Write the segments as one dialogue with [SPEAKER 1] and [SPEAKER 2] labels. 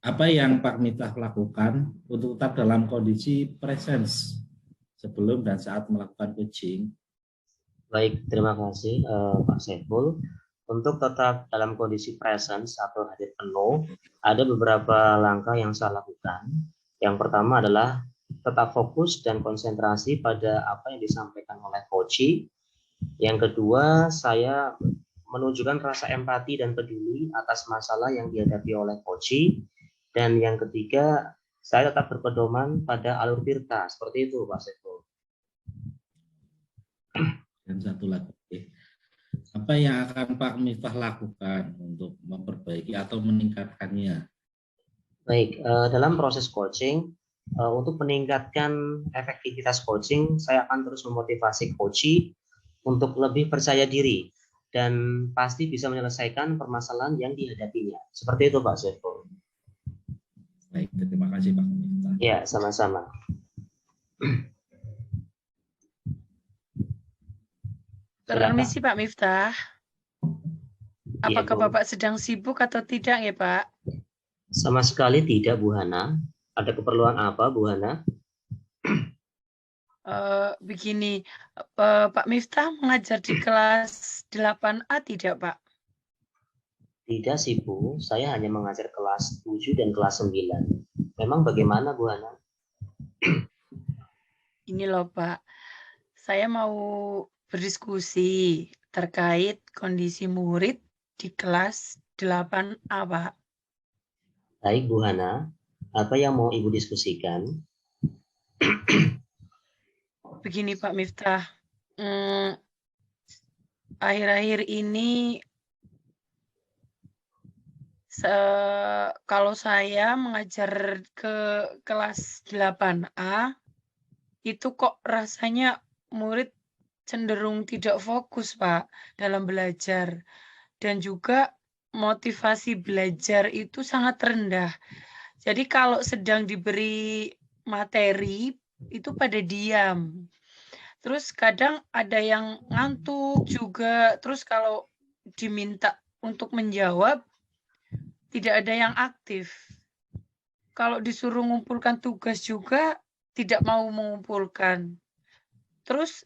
[SPEAKER 1] Apa yang Pak Miftah lakukan untuk tetap dalam kondisi presence sebelum dan saat melakukan coaching?
[SPEAKER 2] Baik, terima kasih Pak Saiful. Untuk tetap dalam kondisi presence atau hadir penuh, ada beberapa langkah yang saya lakukan. Yang pertama adalah tetap fokus dan konsentrasi pada apa yang disampaikan oleh coach. Yang kedua, saya menunjukkan rasa empati dan peduli atas masalah yang dihadapi oleh coach. Dan yang ketiga, saya tetap berpedoman pada alur tirta. Seperti itu, Pak Saiful.
[SPEAKER 1] Dan satu lagi, apa yang akan Pak Miftah lakukan untuk memperbaiki atau meningkatkannya?
[SPEAKER 2] Baik, dalam proses coaching, untuk meningkatkan efektivitas coaching, saya akan terus memotivasi coach untuk lebih percaya diri dan pasti bisa menyelesaikan permasalahan yang dihadapinya. Seperti itu, Pak Saiful.
[SPEAKER 1] Baik, terima kasih Pak Miftah.
[SPEAKER 2] Ya, sama-sama.
[SPEAKER 3] Permisi Pak Miftah.
[SPEAKER 2] Iya,
[SPEAKER 3] Apakah
[SPEAKER 2] Bu.
[SPEAKER 3] Bapak sedang sibuk atau tidak ya Pak?
[SPEAKER 2] Sama sekali tidak, Bu Hana. Ada keperluan apa, Bu Hana?
[SPEAKER 3] Begini, Pak Miftah mengajar di kelas 8A tidak Pak?
[SPEAKER 2] Tidak sih, Bu. Saya hanya mengajar kelas 7 dan kelas 9. Memang bagaimana, Bu Hana?
[SPEAKER 3] Ini loh Pak, saya mau berdiskusi terkait kondisi murid di kelas 8A Pak.
[SPEAKER 2] Baik, Bu Hana. Apa yang mau Ibu diskusikan?
[SPEAKER 3] Begini Pak Miftah, akhir-akhir ini kalau saya mengajar ke kelas 8A, itu kok rasanya murid cenderung tidak fokus, Pak, dalam belajar. Dan juga motivasi belajar itu sangat rendah. Jadi kalau sedang diberi materi, itu pada diam. Terus kadang ada yang ngantuk juga, terus kalau diminta untuk menjawab, tidak ada yang aktif. Kalau disuruh mengumpulkan tugas juga tidak mau mengumpulkan. Terus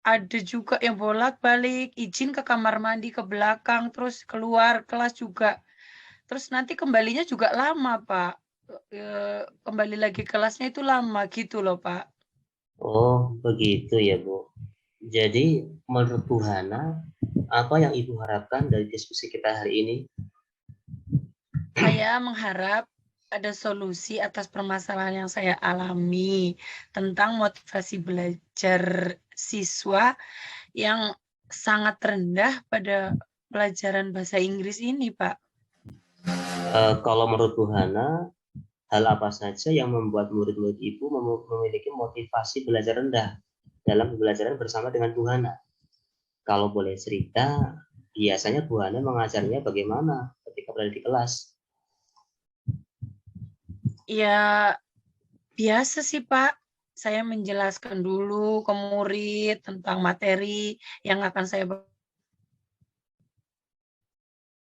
[SPEAKER 3] ada juga yang bolak-balik, izin ke kamar mandi ke belakang, terus keluar kelas juga. Terus nanti kembalinya juga lama, Pak. Kembali lagi kelasnya itu lama gitu loh, Pak.
[SPEAKER 2] Oh, begitu ya, Bu. Jadi, menurut Bu Hana, apa yang Ibu harapkan dari diskusi kita hari ini?
[SPEAKER 3] Saya mengharap ada solusi atas permasalahan yang saya alami tentang motivasi belajar siswa yang sangat rendah pada pelajaran bahasa Inggris ini, Pak.
[SPEAKER 2] Kalau menurut Bu Hana, hal apa saja yang membuat murid-murid Ibu memiliki motivasi belajar rendah dalam pembelajaran bersama dengan Bu Hana? Kalau boleh cerita, biasanya Bu Hana mengajarnya bagaimana ketika berada di kelas?
[SPEAKER 3] Ya, biasa sih, Pak. Saya menjelaskan dulu ke murid tentang materi yang akan saya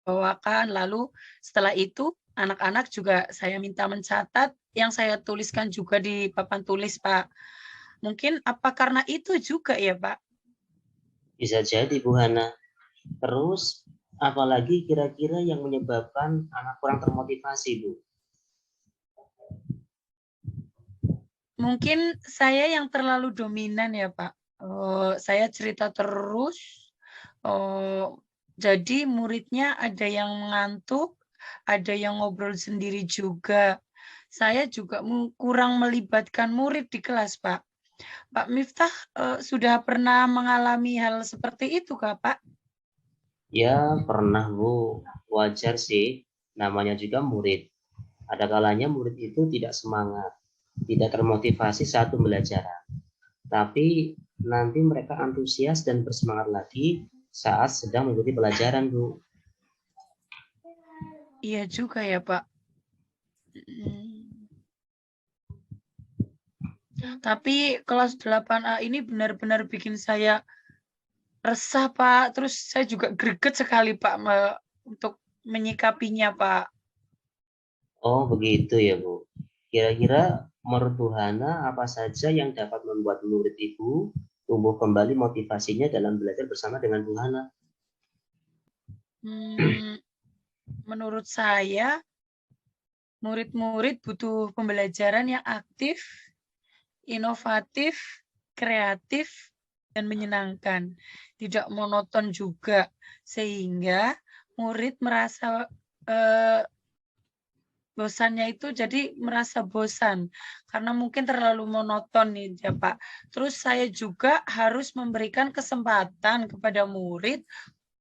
[SPEAKER 3] bawakan. Lalu setelah itu anak-anak juga saya minta mencatat yang saya tuliskan juga di papan tulis, Pak. Mungkin apa karena itu juga ya, Pak?
[SPEAKER 2] Bisa jadi Bu Hana. Terus, apalagi kira-kira yang menyebabkan anak kurang termotivasi, Bu?
[SPEAKER 3] Mungkin saya yang terlalu dominan ya, Pak. Saya cerita terus, jadi muridnya ada yang ngantuk, ada yang ngobrol sendiri juga. Saya juga kurang melibatkan murid di kelas, Pak. Pak Miftah, sudah pernah mengalami hal seperti itu kah, Pak?
[SPEAKER 2] Ya, pernah, Bu. Wajar sih, namanya juga murid. Ada kalanya murid itu tidak semangat, tidak termotivasi saat pembelajaran. Tapi nanti mereka antusias dan bersemangat lagi saat sedang mengikuti pelajaran, Bu.
[SPEAKER 3] Iya juga ya, Pak. Tapi kelas 8A ini benar-benar bikin saya resah, Pak. Terus saya juga greget sekali, Pak, untuk menyikapinya, Pak.
[SPEAKER 2] Oh, begitu ya, Bu. Kira-kira menurut Bu Hana, apa saja yang dapat membuat murid Ibu tumbuh kembali motivasinya dalam belajar bersama dengan Bu Hana?
[SPEAKER 3] Hmm, menurut saya, murid-murid butuh pembelajaran yang aktif, inovatif, kreatif, dan menyenangkan. Tidak monoton juga, sehingga murid merasa bosannya itu jadi merasa bosan karena mungkin terlalu monoton nih ya Pak. Terus saya juga harus memberikan kesempatan kepada murid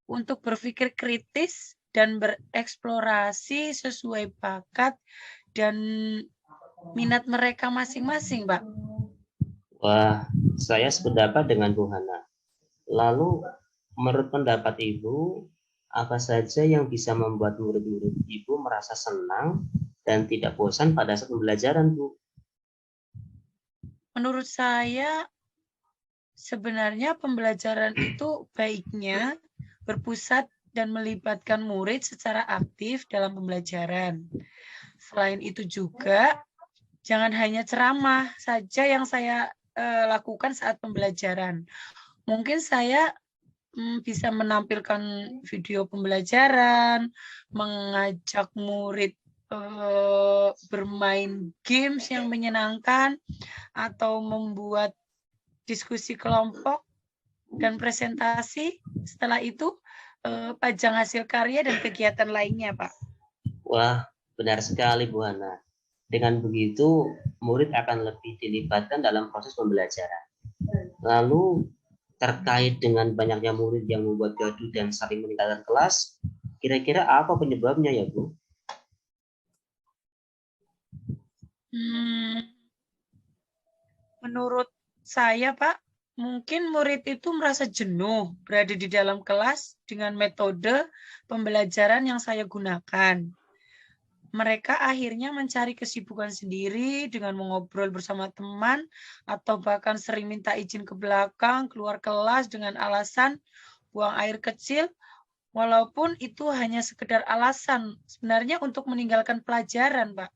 [SPEAKER 3] untuk berpikir kritis dan bereksplorasi sesuai bakat dan minat mereka masing-masing, Pak.
[SPEAKER 2] Wah, saya sependapat dengan Bu Hana. Lalu, menurut pendapat Ibu, apa saja yang bisa membuat murid-murid Ibu merasa senang dan tidak bosan pada saat pembelajaran, Bu?
[SPEAKER 3] Menurut saya, sebenarnya pembelajaran itu baiknya berpusat dan melibatkan murid secara aktif dalam pembelajaran. Selain itu juga, jangan hanya ceramah saja yang saya lakukan saat pembelajaran. Mungkin saya bisa menampilkan video pembelajaran, mengajak murid bermain games yang menyenangkan, atau membuat diskusi kelompok dan presentasi. Setelah itu, pajang hasil karya dan kegiatan lainnya, Pak.
[SPEAKER 2] Wah, benar sekali Bu Hana. Dengan begitu, murid akan lebih dilibatkan dalam proses pembelajaran. Lalu, terkait dengan banyaknya murid yang membuat gaduh dan saling meninggalkan kelas, kira-kira apa penyebabnya ya, Bu?
[SPEAKER 3] Menurut saya, Pak, mungkin murid itu merasa jenuh berada di dalam kelas dengan metode pembelajaran yang saya gunakan. Mereka akhirnya mencari kesibukan sendiri dengan mengobrol bersama teman atau bahkan sering minta izin ke belakang, keluar kelas dengan alasan buang air kecil, walaupun itu hanya sekedar alasan sebenarnya untuk meninggalkan pelajaran, Pak.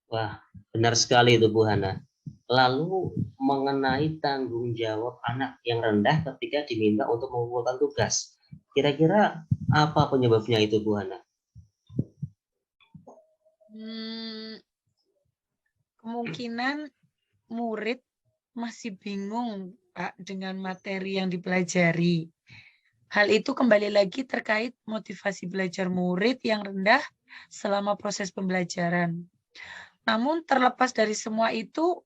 [SPEAKER 2] Wah, benar sekali itu Bu Hana. Lalu mengenai tanggung jawab anak yang rendah ketika diminta untuk mengumpulkan tugas. Kira-kira apa penyebabnya itu Bu Hana?
[SPEAKER 3] Kemungkinan murid masih bingung, Pak, dengan materi yang dipelajari. Hal itu kembali lagi terkait motivasi belajar murid yang rendah selama proses pembelajaran. Namun terlepas dari semua itu,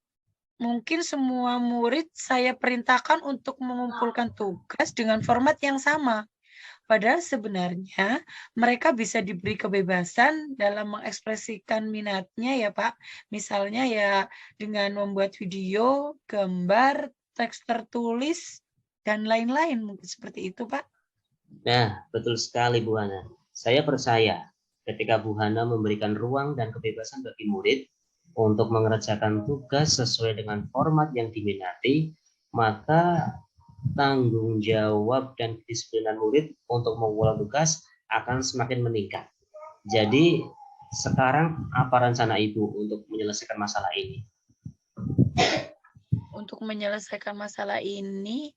[SPEAKER 3] mungkin semua murid saya perintahkan untuk mengumpulkan tugas dengan format yang sama. Padahal sebenarnya mereka bisa diberi kebebasan dalam mengekspresikan minatnya ya Pak. Misalnya ya dengan membuat video, gambar, teks tertulis, dan lain-lain. Mungkin seperti itu Pak.
[SPEAKER 2] Nah, betul sekali Bu Hana. Saya percaya ketika Bu Hana memberikan ruang dan kebebasan bagi murid untuk mengerjakan tugas sesuai dengan format yang diminati, maka tanggung jawab dan kedisiplinan murid untuk mengulang tugas akan semakin meningkat. Jadi, sekarang apa rencana Ibu untuk menyelesaikan masalah ini?
[SPEAKER 3] Untuk menyelesaikan masalah ini,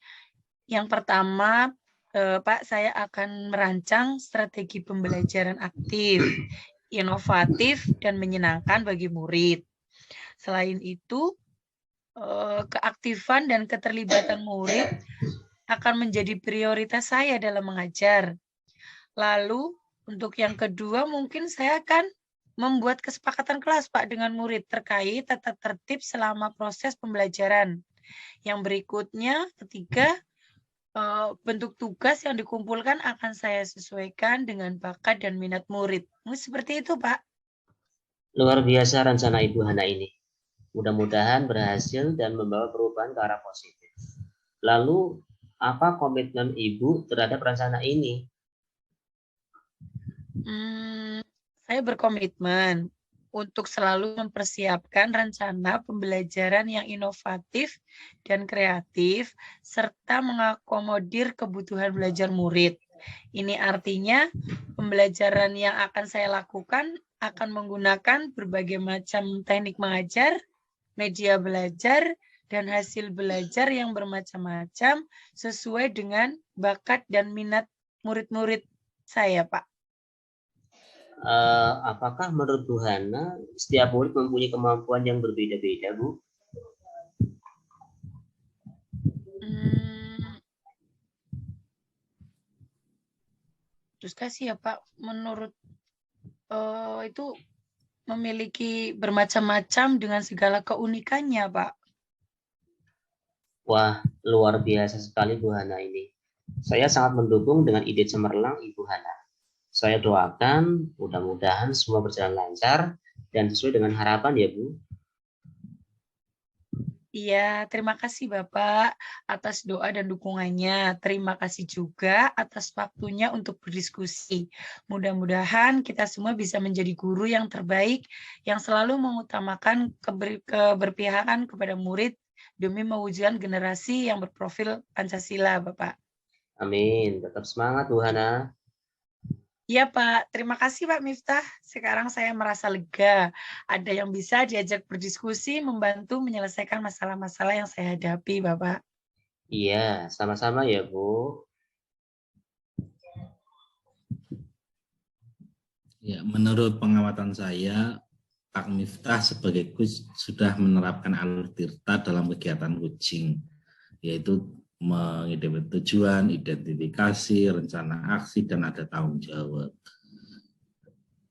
[SPEAKER 3] yang pertama, Pak, saya akan merancang strategi pembelajaran aktif, inovatif, dan menyenangkan bagi murid. Selain itu, keaktifan dan keterlibatan murid akan menjadi prioritas saya dalam mengajar. Lalu, untuk yang kedua, mungkin saya akan membuat kesepakatan kelas, Pak, dengan murid terkait tata tertib selama proses pembelajaran. Yang berikutnya, ketiga, bentuk tugas yang dikumpulkan akan saya sesuaikan dengan bakat dan minat murid. Seperti itu, Pak.
[SPEAKER 2] Luar biasa rencana Ibu Hana ini. Mudah-mudahan berhasil dan membawa perubahan ke arah positif. Lalu, apa komitmen Ibu terhadap rencana ini?
[SPEAKER 3] Saya berkomitmen untuk selalu mempersiapkan rencana pembelajaran yang inovatif dan kreatif, serta mengakomodir kebutuhan belajar murid. Ini artinya pembelajaran yang akan saya lakukan akan menggunakan berbagai macam teknik mengajar, media belajar, dan hasil belajar yang bermacam-macam sesuai dengan bakat dan minat murid-murid saya, Pak.
[SPEAKER 2] Apakah menurut Bu Hana setiap murid mempunyai kemampuan yang berbeda-beda, Bu?
[SPEAKER 3] Terus kasih ya Pak, menurut itu memiliki bermacam-macam dengan segala keunikannya, Pak.
[SPEAKER 2] Wah, luar biasa sekali Bu Hana ini. Saya sangat mendukung dengan ide cemerlang Ibu Hana. Saya doakan mudah-mudahan semua berjalan lancar dan sesuai dengan harapan ya Bu.
[SPEAKER 3] Iya, terima kasih Bapak atas doa dan dukungannya. Terima kasih juga atas waktunya untuk berdiskusi. Mudah-mudahan kita semua bisa menjadi guru yang terbaik, yang selalu mengutamakan keberpihakan kepada murid demi mewujudkan generasi yang berprofil Pancasila, Bapak.
[SPEAKER 2] Amin. Tetap semangat Bu Hana.
[SPEAKER 3] Iya Pak, terima kasih Pak Miftah. Sekarang saya merasa lega. Ada yang bisa diajak berdiskusi, membantu menyelesaikan masalah-masalah yang saya hadapi, Bapak.
[SPEAKER 2] Iya, sama-sama ya Bu.
[SPEAKER 1] Ya, menurut pengamatan saya, Pak Miftah sebagai coach sudah menerapkan alur tirta dalam kegiatan coaching, yaitu mengidentifikasi tujuan, identifikasi, rencana aksi, dan ada tanggung jawab.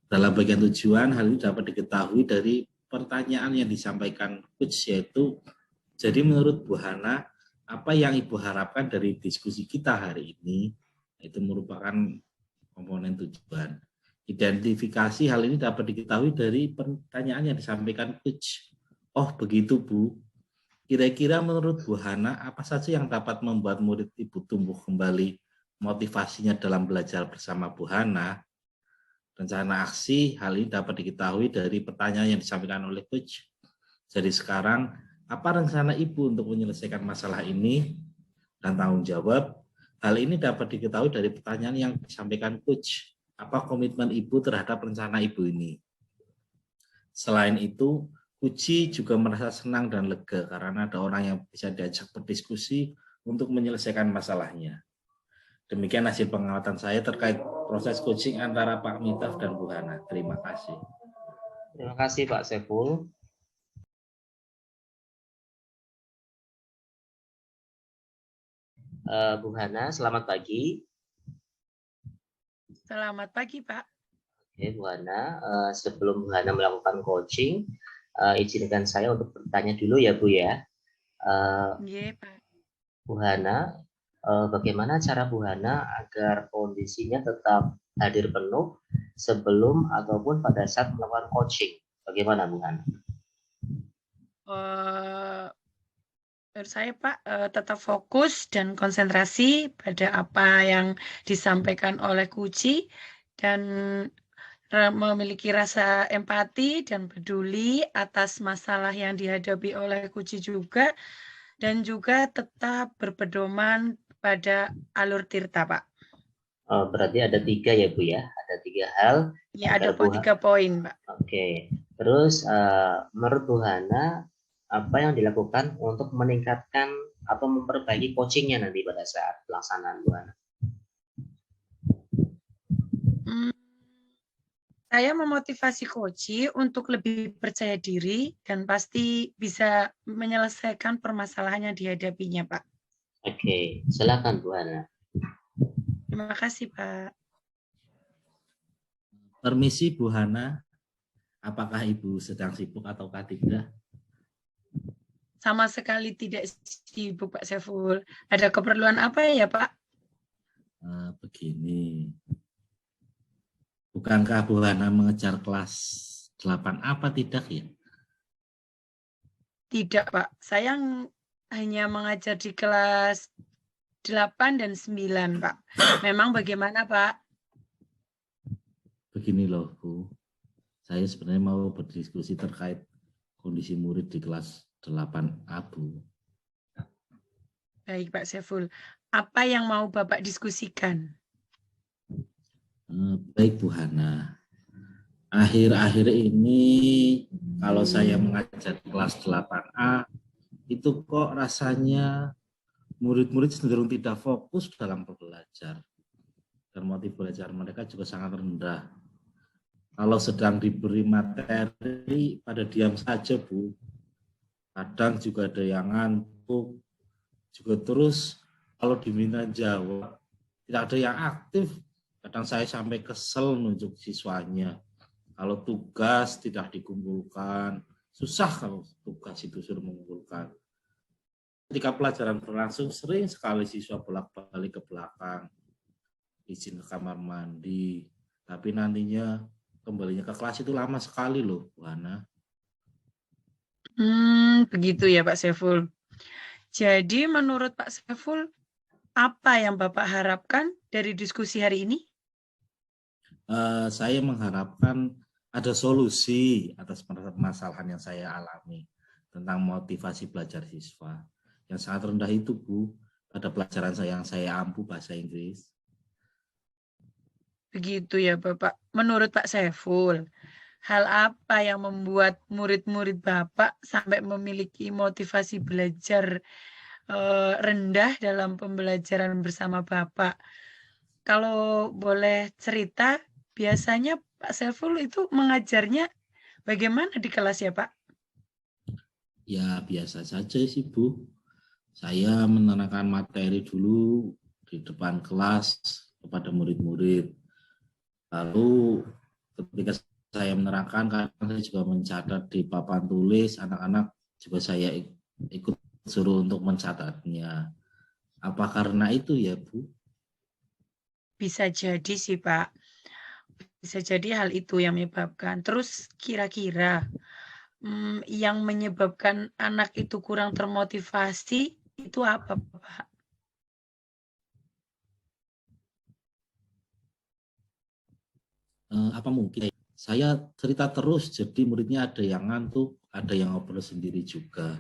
[SPEAKER 1] Dalam bagian tujuan, hal ini dapat diketahui dari pertanyaan yang disampaikan coach, yaitu, jadi menurut Bu Hana, apa yang Ibu harapkan dari diskusi kita hari ini, itu merupakan komponen tujuan. Identifikasi hal ini dapat diketahui dari pertanyaan yang disampaikan coach. Oh begitu Bu, kira-kira menurut Bu Hana, apa saja yang dapat membuat murid Ibu tumbuh kembali motivasinya dalam belajar bersama Bu Hana? Rencana aksi, hal ini dapat diketahui dari pertanyaan yang disampaikan oleh coach. Jadi sekarang, apa rencana Ibu untuk menyelesaikan masalah ini? Dan tanggung jawab, hal ini dapat diketahui dari pertanyaan yang disampaikan coach. Apa komitmen Ibu terhadap rencana Ibu ini? Selain itu, Uji juga merasa senang dan lega karena ada orang yang bisa diajak berdiskusi untuk menyelesaikan masalahnya. Demikian hasil pengamatan saya terkait proses coaching antara Pak Miftah dan Bu Hana. Terima kasih.
[SPEAKER 2] Terima kasih Pak Saiful. Bu Hana, selamat pagi.
[SPEAKER 3] Selamat pagi, Pak.
[SPEAKER 2] Oke, Bu Hana, sebelum Bu Hana melakukan coaching, izinkan saya untuk bertanya dulu ya Bu ya.
[SPEAKER 3] Iya, Pak.
[SPEAKER 2] Bu Hana, bagaimana cara Bu Hana agar kondisinya tetap hadir penuh sebelum ataupun pada saat melakukan coaching? Bagaimana Bu Hana?
[SPEAKER 3] Menurut saya Pak, tetap fokus dan konsentrasi pada apa yang disampaikan oleh Kuci dan memiliki rasa empati dan peduli atas masalah yang dihadapi oleh Kuci juga, dan juga tetap berpedoman pada alur tirta, Pak.
[SPEAKER 2] Berarti ada 3 ya Bu ya, ada 3 hal.
[SPEAKER 3] Ya, ada 3 poin, Pak.
[SPEAKER 2] Oke, terus menurut Bu Hana, apa yang dilakukan untuk meningkatkan atau memperbaiki coachingnya nanti pada saat pelaksanaan Bu Hana?
[SPEAKER 3] Saya memotivasi Koci untuk lebih percaya diri dan pasti bisa menyelesaikan permasalahan yang dihadapinya, Pak.
[SPEAKER 2] Oke, silakan Bu Hana.
[SPEAKER 3] Terima kasih, Pak.
[SPEAKER 1] Permisi Bu Hana, apakah Ibu sedang sibuk ataukah tidak?
[SPEAKER 3] Sama sekali tidak sibuk, Pak Saiful. Ada keperluan apa ya, Pak?
[SPEAKER 1] Begini. Bukankah Bu Hana mengejar kelas 8 apa tidak ya?
[SPEAKER 3] Tidak, Pak. Saya hanya mengajar di kelas 8 dan 9, Pak. Memang bagaimana, Pak?
[SPEAKER 1] Begini loh, Bu. Saya sebenarnya mau berdiskusi terkait kondisi murid di kelas 8A, Bu.
[SPEAKER 3] Baik, Pak Saiful. Apa yang mau Bapak diskusikan?
[SPEAKER 1] Baik Bu Hana, akhir-akhir ini kalau saya mengajar kelas 8A, itu kok rasanya murid-murid cenderung tidak fokus dalam belajar. Dan motivasi belajar mereka juga sangat rendah. Kalau sedang diberi materi, pada diam saja Bu. Kadang juga ada yang ngantuk, juga terus kalau diminta jawab, tidak ada yang aktif. Kadang saya sampai kesel nunjuk siswanya. Kalau tugas tidak dikumpulkan, susah kalau tugas itu suruh mengumpulkan. Ketika pelajaran berlangsung, sering sekali siswa bolak-balik ke belakang, izin ke kamar mandi, tapi nantinya kembalinya ke kelas itu lama sekali loh, Bu Hana.
[SPEAKER 3] Begitu ya Pak Saiful. Jadi menurut Pak Saiful, apa yang Bapak harapkan dari diskusi hari ini?
[SPEAKER 1] Saya mengharapkan ada solusi atas permasalahan yang saya alami tentang motivasi belajar siswa yang sangat rendah itu Bu, pada pelajaran yang saya ampu bahasa Inggris.
[SPEAKER 3] Begitu ya Bapak. Menurut Pak Saiful, hal apa yang membuat murid-murid Bapak sampai memiliki motivasi belajar rendah dalam pembelajaran bersama Bapak? Kalau boleh cerita, biasanya Pak Saiful itu mengajarnya bagaimana di kelas ya Pak?
[SPEAKER 1] Ya biasa saja sih Bu. Saya menerangkan materi dulu di depan kelas kepada murid-murid. Lalu ketika saya menerangkan, kadang saya juga mencatat di papan tulis, anak-anak juga saya ikut suruh untuk mencatatnya. Apa karena itu ya Bu?
[SPEAKER 3] Bisa jadi sih Pak. Bisa jadi hal itu yang menyebabkan. Terus kira-kira yang menyebabkan anak itu kurang termotivasi itu apa Pak?
[SPEAKER 1] Apa mungkin saya cerita terus, jadi muridnya ada yang ngantuk, ada yang ngobrol sendiri juga.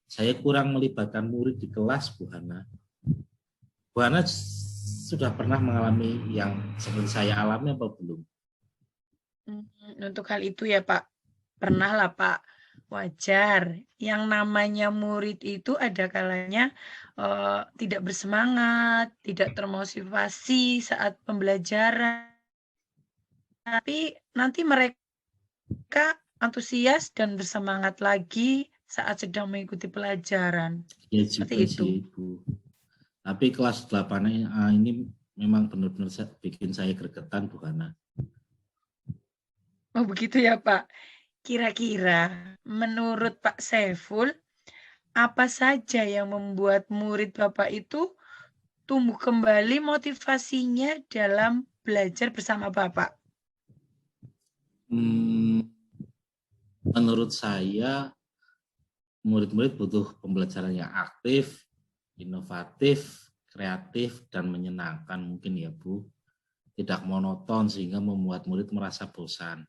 [SPEAKER 1] Saya kurang melibatkan murid di kelas, Bu Hana. Bu Hana sudah pernah mengalami yang seperti saya alami apa belum?
[SPEAKER 3] Untuk hal itu ya Pak, pernah lah Pak. Wajar, yang namanya murid itu ada kalanya tidak bersemangat, tidak termotivasi saat pembelajaran. Tapi nanti mereka antusias dan bersemangat lagi saat sedang mengikuti pelajaran.
[SPEAKER 1] Ya
[SPEAKER 3] Seperti
[SPEAKER 1] juga
[SPEAKER 3] itu.
[SPEAKER 1] sih Bu. Tapi kelas 8 ini memang benar-benar bikin saya gregetan Bu Hana.
[SPEAKER 3] Oh begitu ya Pak. Kira-kira menurut Pak Saiful, apa saja yang membuat murid Bapak itu tumbuh kembali motivasinya dalam belajar bersama Bapak?
[SPEAKER 1] Menurut saya, murid-murid butuh pembelajaran yang aktif, inovatif, kreatif, dan menyenangkan mungkin ya Bu. Tidak monoton sehingga membuat murid merasa bosan.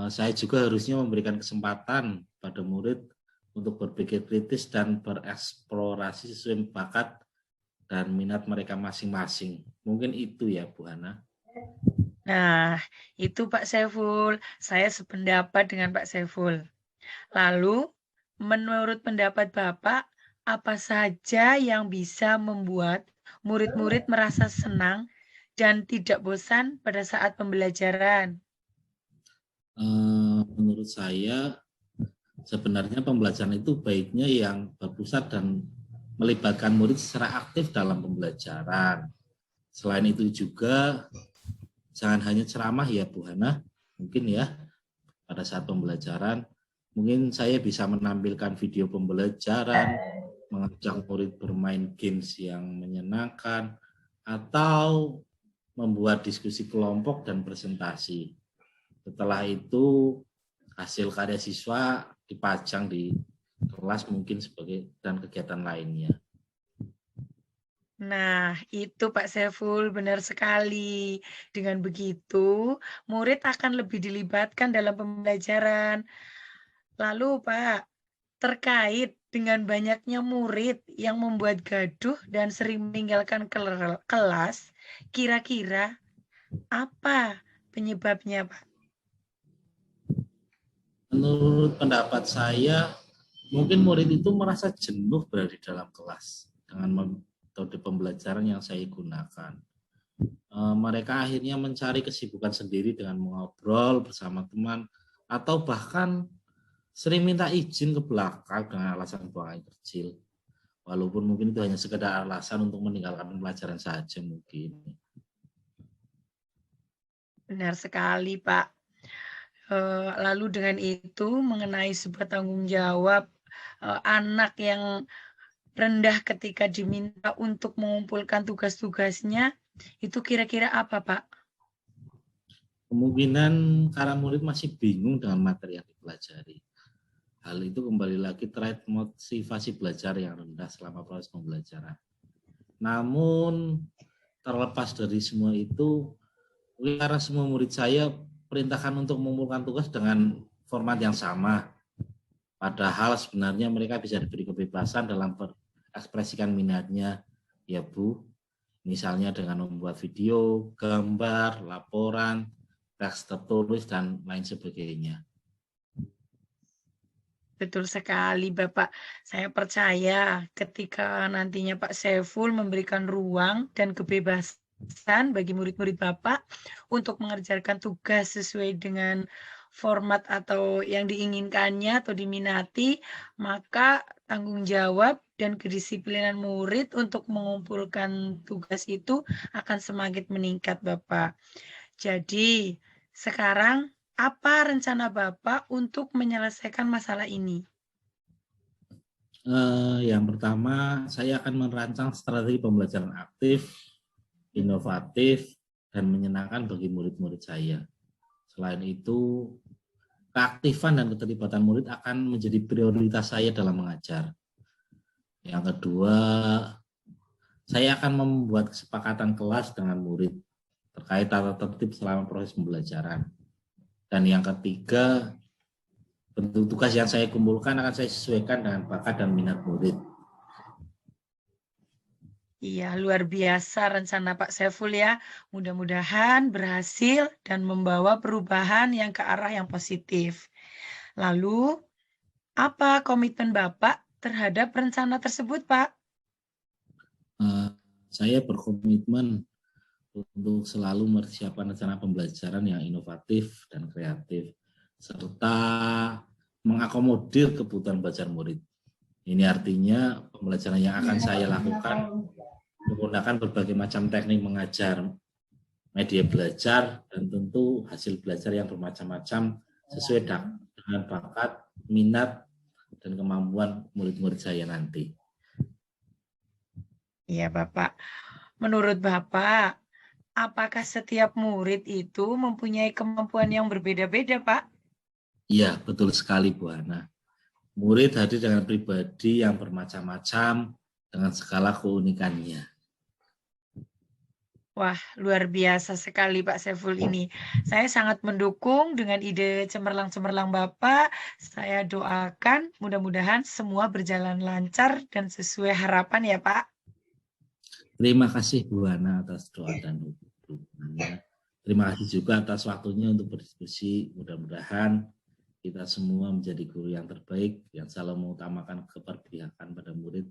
[SPEAKER 1] Saya juga harusnya memberikan kesempatan pada murid untuk berpikir kritis dan bereksplorasi sesuai bakat dan minat mereka masing-masing. Mungkin itu ya Bu Hana.
[SPEAKER 3] Nah, itu Pak Saiful. Saya sependapat dengan Pak Saiful. Lalu, menurut pendapat Bapak, apa saja yang bisa membuat murid-murid merasa senang dan tidak bosan pada saat pembelajaran?
[SPEAKER 1] Menurut saya, sebenarnya pembelajaran itu baiknya yang berpusat dan melibatkan murid secara aktif dalam pembelajaran. Selain itu juga, jangan hanya ceramah ya Bu Hana, mungkin ya pada saat pembelajaran, mungkin saya bisa menampilkan video pembelajaran, mengajak murid bermain games yang menyenangkan, atau membuat diskusi kelompok dan presentasi. Setelah itu hasil karya siswa dipajang di kelas mungkin sebagai dan kegiatan lainnya.
[SPEAKER 3] Nah, itu Pak Saiful benar sekali. Dengan begitu, murid akan lebih dilibatkan dalam pembelajaran. Lalu Pak, terkait dengan banyaknya murid yang membuat gaduh dan sering meninggalkan kelas, Kira-kira apa penyebabnya, Pak?
[SPEAKER 1] Menurut pendapat saya, mungkin murid itu merasa jenuh berada di dalam kelas dengan metode pembelajaran yang saya gunakan. Mereka akhirnya mencari kesibukan sendiri dengan mengobrol bersama teman atau bahkan sering minta izin ke belakang dengan alasan buang air kecil. Walaupun mungkin itu hanya sekedar alasan untuk meninggalkan pelajaran saja mungkin.
[SPEAKER 3] Benar sekali, Pak. Lalu dengan itu mengenai sebuah tanggung jawab anak yang rendah ketika diminta untuk mengumpulkan tugas-tugasnya, itu kira-kira apa, Pak?
[SPEAKER 1] Kemungkinan karena murid masih bingung dengan materi yang dipelajari. Hal itu kembali lagi terkait motivasi belajar yang rendah selama proses pembelajaran. Namun terlepas dari semua itu, karena semua murid saya perintahkan untuk mengumpulkan tugas dengan format yang sama. Padahal sebenarnya mereka bisa diberi kebebasan dalam mengekspresikan minatnya, ya Bu. Misalnya dengan membuat video, gambar, laporan, teks tertulis, dan lain sebagainya.
[SPEAKER 3] Betul sekali, Bapak. Saya percaya ketika nantinya Pak Saiful memberikan ruang dan kebebasan bagi murid-murid Bapak untuk mengerjakan tugas sesuai dengan format atau yang diinginkannya atau diminati, maka tanggung jawab dan kedisiplinan murid untuk mengumpulkan tugas itu akan semakin meningkat, Bapak. Jadi, sekarang apa rencana Bapak untuk menyelesaikan masalah ini?
[SPEAKER 1] Yang pertama, saya akan merancang strategi pembelajaran aktif, inovatif, dan menyenangkan bagi murid-murid saya. Selain itu, keaktifan dan keterlibatan murid akan menjadi prioritas saya dalam mengajar. Yang kedua, saya akan membuat kesepakatan kelas dengan murid terkait tata tertib selama proses pembelajaran. Dan yang ketiga, bentuk tugas yang saya kumpulkan akan saya sesuaikan dengan bakat dan minat murid.
[SPEAKER 3] Iya, luar biasa rencana Pak Saiful ya. Mudah-mudahan berhasil dan membawa perubahan yang ke arah yang positif. Lalu, apa komitmen Bapak terhadap rencana tersebut, Pak?
[SPEAKER 1] Saya berkomitmen untuk selalu mempersiapkan rencana pembelajaran yang inovatif dan kreatif, serta mengakomodir kebutuhan belajar murid. Ini artinya pembelajaran yang akan saya lakukan menggunakan berbagai macam teknik mengajar, media belajar, dan tentu hasil belajar yang bermacam-macam sesuai dengan bakat, minat, dan kemampuan murid-murid saya nanti.
[SPEAKER 3] Iya, Bapak. Menurut Bapak, apakah setiap murid itu mempunyai kemampuan yang berbeda-beda, Pak?
[SPEAKER 1] Iya, betul sekali Bu Hana. Murid hadir dengan pribadi yang bermacam-macam dengan segala keunikannya.
[SPEAKER 3] Wah, luar biasa sekali Pak Saiful ini. Saya sangat mendukung dengan ide cemerlang-cemerlang Bapak. Saya doakan mudah-mudahan semua berjalan lancar dan sesuai harapan ya Pak.
[SPEAKER 1] Terima kasih Bu Hana atas doa dan dukungannya. Terima kasih juga atas waktunya untuk berdiskusi. Mudah-mudahan kita semua menjadi guru yang terbaik, yang selalu mengutamakan keberpihakan pada murid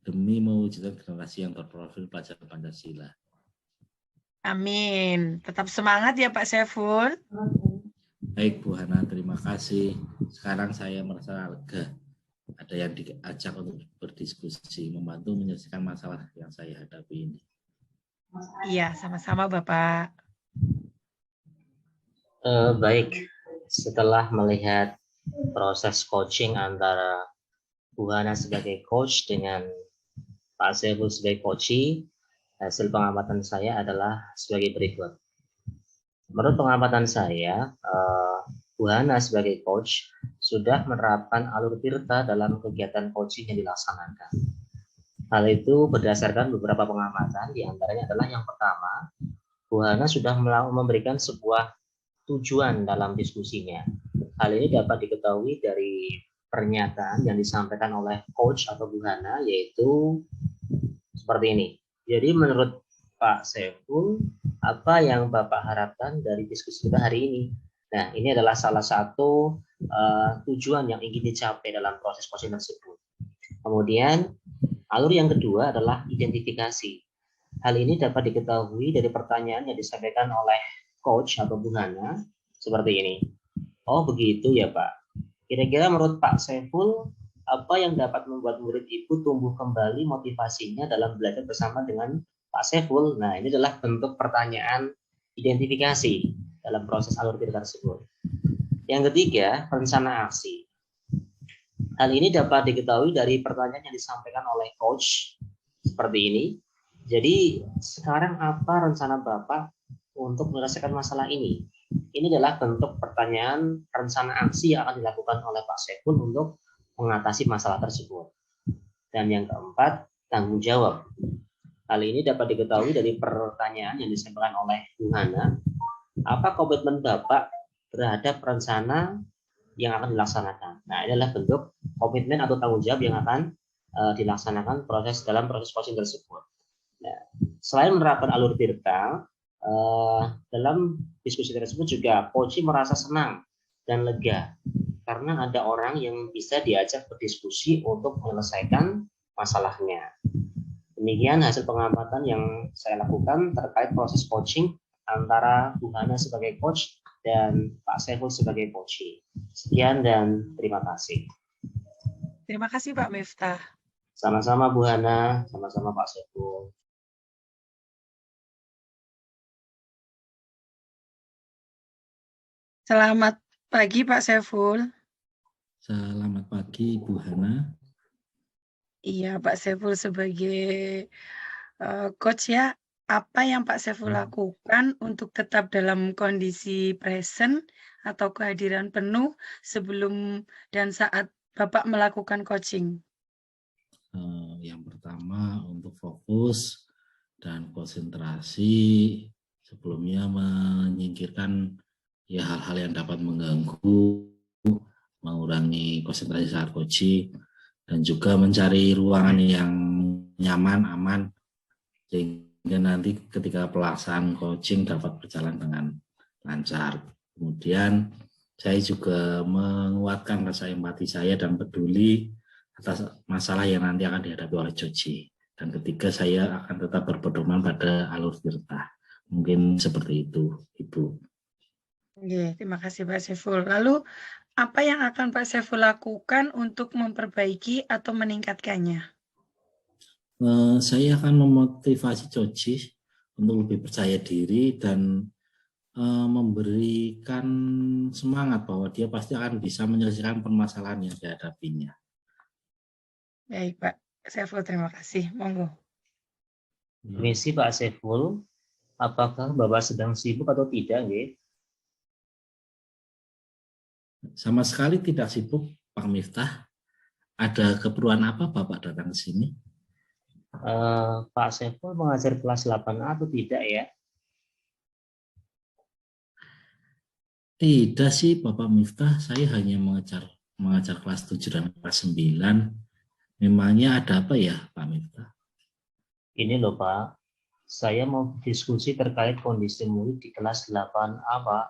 [SPEAKER 1] demi mewujudkan generasi yang berprofil pelajar Pancasila.
[SPEAKER 3] Amin. Tetap semangat ya Pak Saiful.
[SPEAKER 1] Baik Bu Hana, terima kasih. Sekarang saya merasa lega. Ada yang diajak untuk berdiskusi, membantu menyelesaikan masalah yang saya hadapi ini.
[SPEAKER 3] Iya, sama-sama Bapak.
[SPEAKER 2] Baik, setelah melihat proses coaching antara Bu Hana sebagai coach dengan Pak Saiful sebagai coachee, hasil pengamatan saya adalah sebagai berikut. Menurut pengamatan saya, Bu Hana sebagai coach sudah menerapkan alur tirta dalam kegiatan coaching yang dilaksanakan. Hal itu berdasarkan beberapa pengamatan, diantaranya adalah yang pertama, Bu Hana sudah memberikan sebuah tujuan dalam diskusinya. Hal ini dapat diketahui dari pernyataan yang disampaikan oleh coach atau Bu Hana, yaitu seperti ini. Jadi menurut Pak Saiful, apa yang Bapak harapkan dari diskusi kita hari ini? Nah, ini adalah salah satu tujuan yang ingin dicapai dalam proses coaching tersebut. Kemudian, alur yang kedua adalah identifikasi. Hal ini dapat diketahui dari pertanyaan yang disampaikan oleh coach atau Bu Hana seperti ini. Oh, begitu ya, Pak. Kira-kira menurut Pak Saiful, apa yang dapat membuat murid itu tumbuh kembali motivasinya dalam belajar bersama dengan Pak Saiful? Nah, ini adalah bentuk pertanyaan identifikasi dalam proses alur tirta tersebut. Yang ketiga, rencana aksi. Hal ini dapat diketahui dari pertanyaan yang disampaikan oleh coach seperti ini. Jadi, sekarang apa rencana Bapak untuk menyelesaikan masalah ini? Ini adalah bentuk pertanyaan rencana aksi yang akan dilakukan oleh Pak Saiful untuk mengatasi masalah tersebut. Dan yang keempat, tanggung jawab. Hal ini dapat diketahui dari pertanyaan yang disampaikan oleh Bu Hana. Apa komitmen Bapak terhadap rencana yang akan dilaksanakan? Nah, ini adalah bentuk komitmen atau tanggung jawab yang akan dilaksanakan dalam proses coaching tersebut. Nah, selain menerapkan alur tirta, dalam diskusi tersebut juga Poci merasa senang dan lega karena ada orang yang bisa diajak berdiskusi untuk menyelesaikan masalahnya. Demikian hasil pengamatan yang saya lakukan terkait proses coaching antara Bu Hana sebagai coach dan Pak Saiful sebagai Poci. Sekian dan terima kasih.
[SPEAKER 3] Terima kasih Pak Miftah.
[SPEAKER 2] Sama-sama Bu Hana, sama-sama Pak Saiful.
[SPEAKER 3] Selamat pagi Pak Saiful.
[SPEAKER 1] Selamat pagi Bu Hana.
[SPEAKER 3] Iya Pak Saiful sebagai coach ya, apa yang Pak Saiful lakukan untuk tetap dalam kondisi present atau kehadiran penuh sebelum dan saat Bapak melakukan coaching?
[SPEAKER 1] Yang pertama untuk fokus dan konsentrasi, sebelumnya menyingkirkan ya hal-hal yang dapat mengganggu, mengurangi konsentrasi saat coaching, dan juga mencari ruangan yang nyaman, aman, sehingga nanti ketika pelaksanaan coaching dapat berjalan dengan lancar. Kemudian saya juga menguatkan rasa empati saya dan peduli atas masalah yang nanti akan dihadapi oleh Joji. Dan ketiga, saya akan tetap berpedoman pada alur tirta. Mungkin seperti itu, Ibu.
[SPEAKER 3] Oke, terima kasih Pak Saiful. Lalu, apa yang akan Pak Saiful lakukan untuk memperbaiki atau meningkatkannya?
[SPEAKER 1] Saya akan memotivasi Joji untuk lebih percaya diri dan memberikan semangat bahwa dia pasti akan bisa menyelesaikan permasalahan yang dihadapinya.
[SPEAKER 3] Baik Pak Saiful, terima kasih. Monggo.
[SPEAKER 2] Permisi Pak Saiful, apakah Bapak sedang sibuk atau tidak? Nggih?
[SPEAKER 1] Sama sekali tidak sibuk, Pak Miftah. Ada keperluan apa Bapak datang ke sini?
[SPEAKER 2] Pak Saiful mengajar kelas 8A atau tidak ya?
[SPEAKER 1] Tidak sih Bapak Miftah, saya hanya mengajar kelas 7 dan kelas 9. Memangnya ada apa ya Pak Miftah?
[SPEAKER 2] Ini loh Pak, saya mau diskusi terkait kondisi murid di kelas 8A Pak.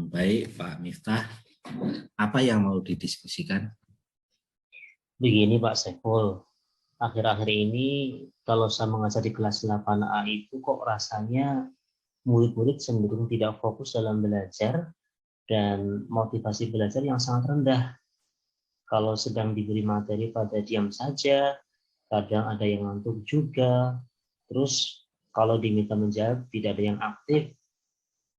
[SPEAKER 1] Baik Pak Miftah, apa yang mau didiskusikan?
[SPEAKER 2] Begini Pak Saiful, akhir-akhir ini kalau saya mengajar di kelas 8A itu kok rasanya murid-murid cenderung tidak fokus dalam belajar dan motivasi belajar yang sangat rendah. Kalau sedang diberi materi pada diam saja, kadang ada yang ngantuk juga, terus kalau diminta menjawab tidak ada yang aktif,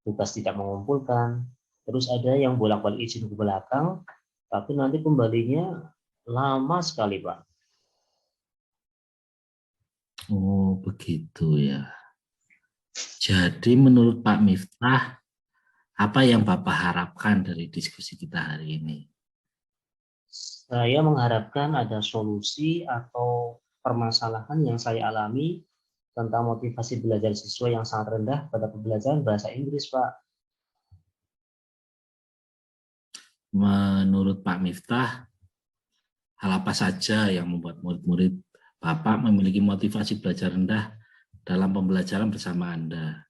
[SPEAKER 2] tugas tidak mengumpulkan, terus ada yang bolak-balik izin ke belakang, tapi nanti kembalinya lama sekali Pak.
[SPEAKER 1] Oh begitu ya. Jadi menurut Pak Miftah, apa yang Bapak harapkan dari diskusi kita hari ini?
[SPEAKER 2] Saya mengharapkan ada solusi atau permasalahan yang saya alami tentang motivasi belajar siswa yang sangat rendah pada pembelajaran bahasa Inggris, Pak.
[SPEAKER 1] Menurut Pak Miftah, hal apa saja yang membuat murid-murid Bapak memiliki motivasi belajar rendah dalam pembelajaran bersama Anda.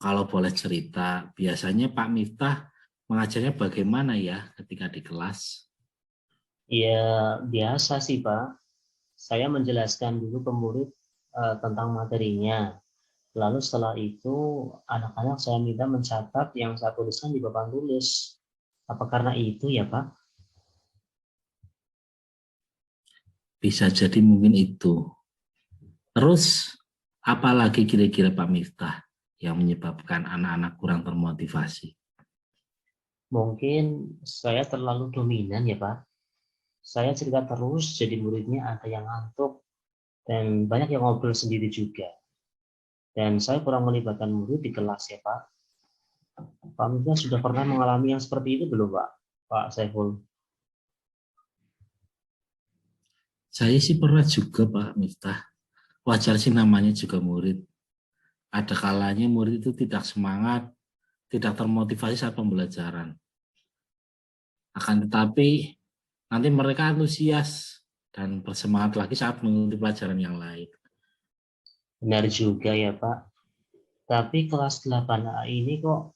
[SPEAKER 1] Kalau boleh cerita, biasanya Pak Miftah mengajarnya bagaimana ya ketika di kelas?
[SPEAKER 2] Ya, biasa sih, Pak. Saya menjelaskan dulu ke murid tentang materinya. Lalu setelah itu, anak-anak saya minta mencatat yang saya tuliskan di papan tulis. Apa karena itu ya, Pak?
[SPEAKER 1] Bisa jadi mungkin itu. Terus, apalagi kira-kira Pak Miftah yang menyebabkan anak-anak kurang termotivasi?
[SPEAKER 2] Mungkin saya terlalu dominan ya, Pak. Saya cerita terus, jadi muridnya ada yang ngantuk, dan banyak yang ngobrol sendiri juga. Dan saya kurang melibatkan murid di kelas ya, Pak. Pak Miftah sudah pernah mengalami yang seperti itu belum, Pak? Pak Saiful?
[SPEAKER 1] Saya sih pernah juga Pak Miftah. Wajar sih namanya juga murid. Ada kalanya murid itu tidak semangat, tidak termotivasi saat pembelajaran. Akan tetapi nanti mereka antusias dan bersemangat lagi saat mengikuti pelajaran yang lain.
[SPEAKER 2] Benar juga ya, Pak. Tapi kelas 8A ini kok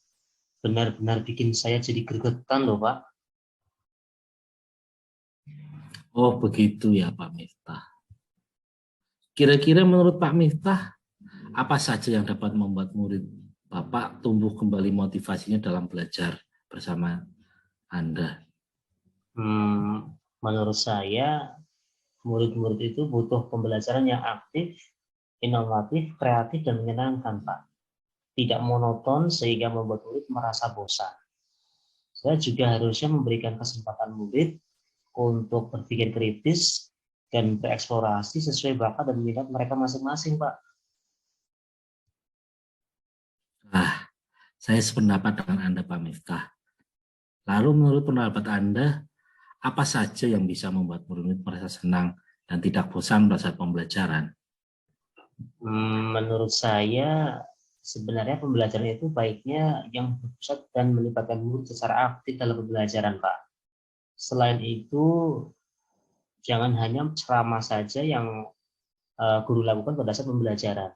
[SPEAKER 2] benar-benar bikin saya jadi gregetan loh, Pak.
[SPEAKER 1] Oh begitu ya Pak Miftah. Kira-kira menurut Pak Miftah, apa saja yang dapat membuat murid Bapak tumbuh kembali motivasinya dalam belajar bersama Anda?
[SPEAKER 2] Menurut saya, murid-murid itu butuh pembelajaran yang aktif, inovatif, kreatif, dan menyenangkan, Pak. Tidak monoton sehingga membuat murid merasa bosan. Saya juga harusnya memberikan kesempatan murid untuk berpikir kritis dan bereksplorasi sesuai bakat dan minat mereka masing-masing, Pak.
[SPEAKER 1] Nah, saya sependapat dengan Anda Pak Miftah. Lalu menurut pendapat Anda, apa saja yang bisa membuat murid merasa senang dan tidak bosan pada saat pembelajaran?
[SPEAKER 2] Menurut saya, sebenarnya pembelajaran itu baiknya yang berpusat dan melibatkan murid secara aktif dalam pembelajaran, Pak. Selain itu, jangan hanya ceramah saja yang guru lakukan pada saat pembelajaran.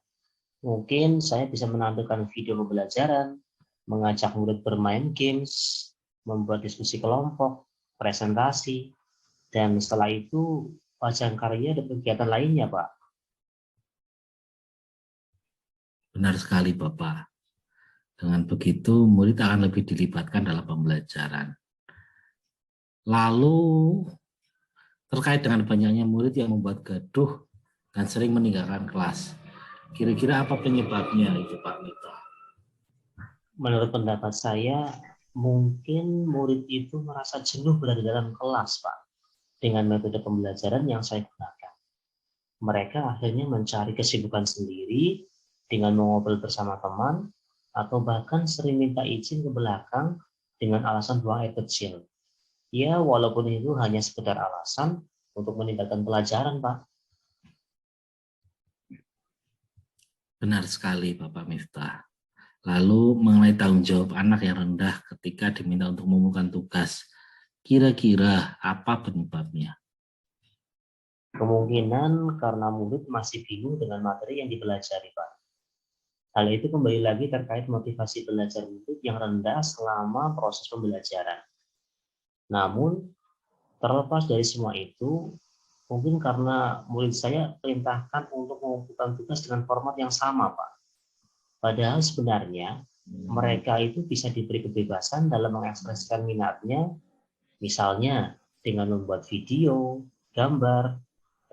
[SPEAKER 2] Mungkin saya bisa menampilkan video pembelajaran, mengajak murid bermain games, membuat diskusi kelompok, presentasi, dan setelah itu pajang karya dan kegiatan lainnya, Pak.
[SPEAKER 1] Benar sekali Bapak. Dengan begitu, murid akan lebih dilibatkan dalam pembelajaran. Lalu, terkait dengan banyaknya murid yang membuat gaduh dan sering meninggalkan kelas. Kira-kira apa penyebabnya itu Pak Mito?
[SPEAKER 2] Menurut pendapat saya, mungkin murid itu merasa jenuh berada dalam kelas, Pak, dengan metode pembelajaran yang saya gunakan. Mereka akhirnya mencari kesibukan sendiri dengan mengobrol bersama teman, atau bahkan sering minta izin ke belakang dengan alasan buang air kecil. Ya, walaupun itu hanya sekedar alasan untuk meninggalkan pelajaran, Pak.
[SPEAKER 1] Benar sekali Bapak Miftah. Lalu mengenai tanggung jawab anak yang rendah ketika diminta untuk mengumpulkan tugas, kira-kira apa penyebabnya?
[SPEAKER 2] Kemungkinan karena murid masih bingung dengan materi yang dipelajari, Pak. Hal itu kembali lagi terkait motivasi belajar murid yang rendah selama proses pembelajaran. Namun, terlepas dari semua itu, mungkin karena murid saya perintahkan untuk mengumpulkan tugas dengan format yang sama, Pak. Padahal sebenarnya mereka itu bisa diberi kebebasan dalam mengekspresikan minatnya, misalnya dengan membuat video, gambar,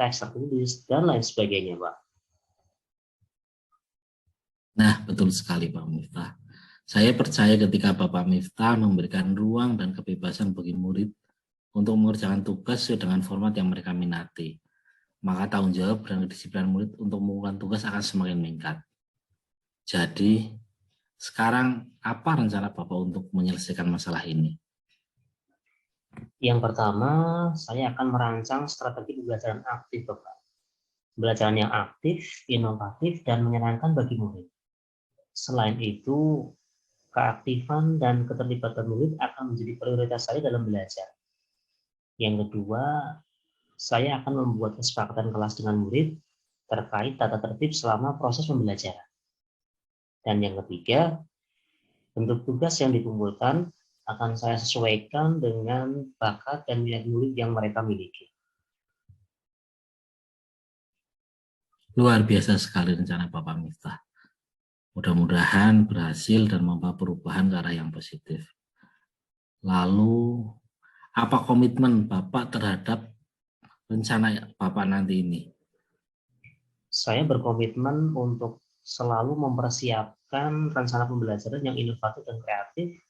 [SPEAKER 2] teks tertulis, dan lain sebagainya, Pak.
[SPEAKER 1] Nah, betul sekali Pak Miftah. Saya percaya ketika Bapak Miftah memberikan ruang dan kebebasan bagi murid untuk mengerjakan tugas sesuai dengan format yang mereka minati, maka tanggung jawab dan kedisiplinan murid untuk mengumpulkan tugas akan semakin meningkat. Jadi, sekarang apa rencana Bapak untuk menyelesaikan masalah ini?
[SPEAKER 2] Yang pertama, saya akan merancang strategi pembelajaran aktif, Bapak. Pembelajaran yang aktif, inovatif, dan menyenangkan bagi murid. Selain itu, keaktifan dan keterlibatan murid akan menjadi prioritas saya dalam belajar. Yang kedua, saya akan membuat kesepakatan kelas dengan murid terkait tata tertib selama proses pembelajaran. Dan yang ketiga, bentuk tugas yang dikumpulkan akan saya sesuaikan dengan bakat dan minat murid yang mereka miliki.
[SPEAKER 1] Luar biasa sekali rencana Bapak Miftah. Mudah-mudahan berhasil dan membawa perubahan ke arah yang positif. Lalu, apa komitmen Bapak terhadap rencana Bapak nanti ini?
[SPEAKER 2] Saya berkomitmen untuk selalu mempersiapkan rencana pembelajaran yang inovatif dan kreatif,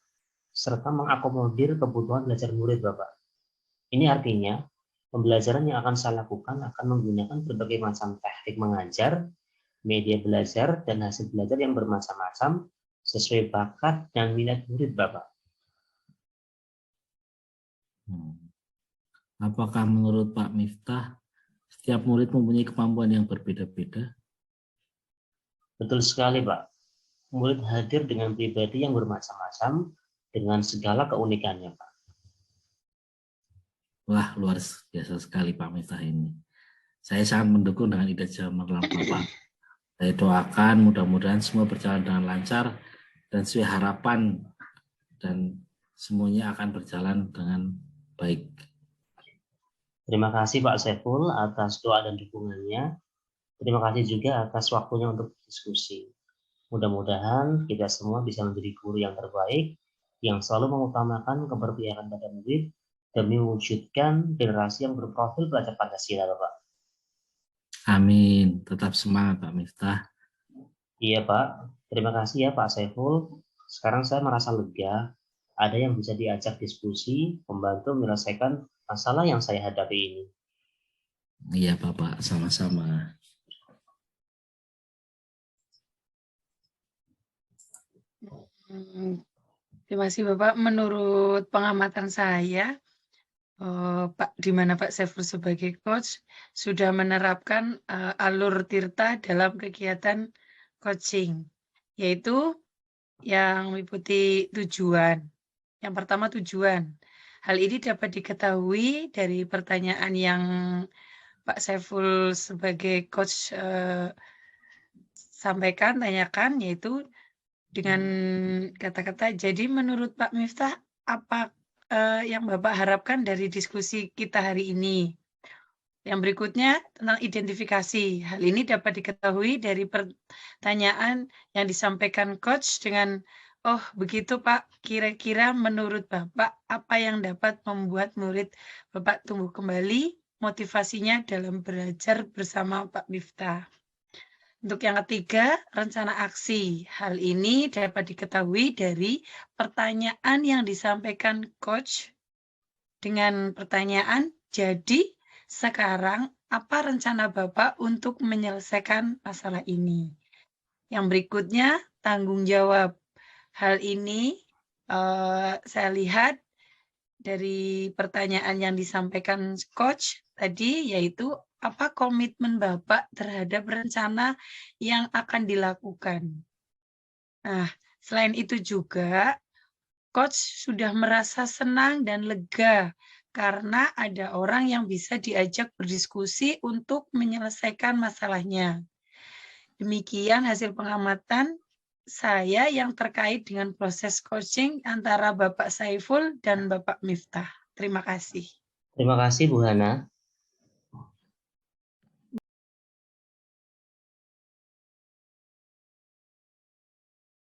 [SPEAKER 2] serta mengakomodir kebutuhan belajar murid, Bapak. Ini artinya, pembelajaran yang akan saya lakukan akan menggunakan berbagai macam teknik mengajar, media belajar, dan hasil belajar yang bermacam-macam sesuai bakat dan minat murid, Bapak.
[SPEAKER 1] Apakah menurut Pak Miftah, setiap murid mempunyai kemampuan yang berbeda-beda?
[SPEAKER 2] Betul sekali, Pak. Murid hadir dengan pribadi yang bermacam-macam dengan segala keunikannya, Pak.
[SPEAKER 1] Wah, luar biasa sekali Pak Miftah ini. Saya sangat mendukung dengan ide cemerlang Bapak. Saya doakan mudah-mudahan semua berjalan dengan lancar dan sesuai harapan dan semuanya akan berjalan dengan baik.
[SPEAKER 2] Terima kasih Pak Saiful atas doa dan dukungannya. Terima kasih juga atas waktunya untuk diskusi. Mudah-mudahan kita semua bisa menjadi guru yang terbaik, yang selalu mengutamakan keberpihakan pada murid demi mewujudkan generasi yang berprofil belajar Pancasila, Bapak.
[SPEAKER 1] Amin. Tetap semangat Pak Miftah.
[SPEAKER 2] Iya Pak, terima kasih ya Pak Saiful. Sekarang saya merasa lega, ada yang bisa diajak diskusi, membantu menyelesaikan masalah yang saya hadapi ini.
[SPEAKER 1] Iya Bapak, sama-sama.
[SPEAKER 3] Terima kasih Bapak. Menurut pengamatan saya, Pak, di mana Pak Saiful sebagai coach sudah menerapkan alur Tirta dalam kegiatan coaching, yaitu yang meliputi tujuan. Yang pertama tujuan. Hal ini dapat diketahui dari pertanyaan yang Pak Saiful sebagai coach sampaikan, tanyakan, yaitu dengan kata-kata, jadi menurut Pak Miftah, apa yang Bapak harapkan dari diskusi kita hari ini? Yang berikutnya tentang identifikasi. Hal ini dapat diketahui dari pertanyaan yang disampaikan coach dengan, oh begitu Pak, kira-kira menurut Bapak apa yang dapat membuat murid Bapak tumbuh kembali motivasinya dalam belajar bersama Pak Miftah. Untuk yang ketiga, rencana aksi. Hal ini dapat diketahui dari pertanyaan yang disampaikan coach dengan pertanyaan, jadi sekarang apa rencana Bapak untuk menyelesaikan masalah ini? Yang berikutnya, tanggung jawab. Hal ini saya lihat dari pertanyaan yang disampaikan coach tadi, yaitu apa komitmen Bapak terhadap rencana yang akan dilakukan. Nah, selain itu juga, coach sudah merasa senang dan lega karena ada orang yang bisa diajak berdiskusi untuk menyelesaikan masalahnya. Demikian hasil pengamatan saya yang terkait dengan proses coaching antara Bapak Saiful dan Bapak Miftah. Terima kasih.
[SPEAKER 2] Terima kasih Bu Hana.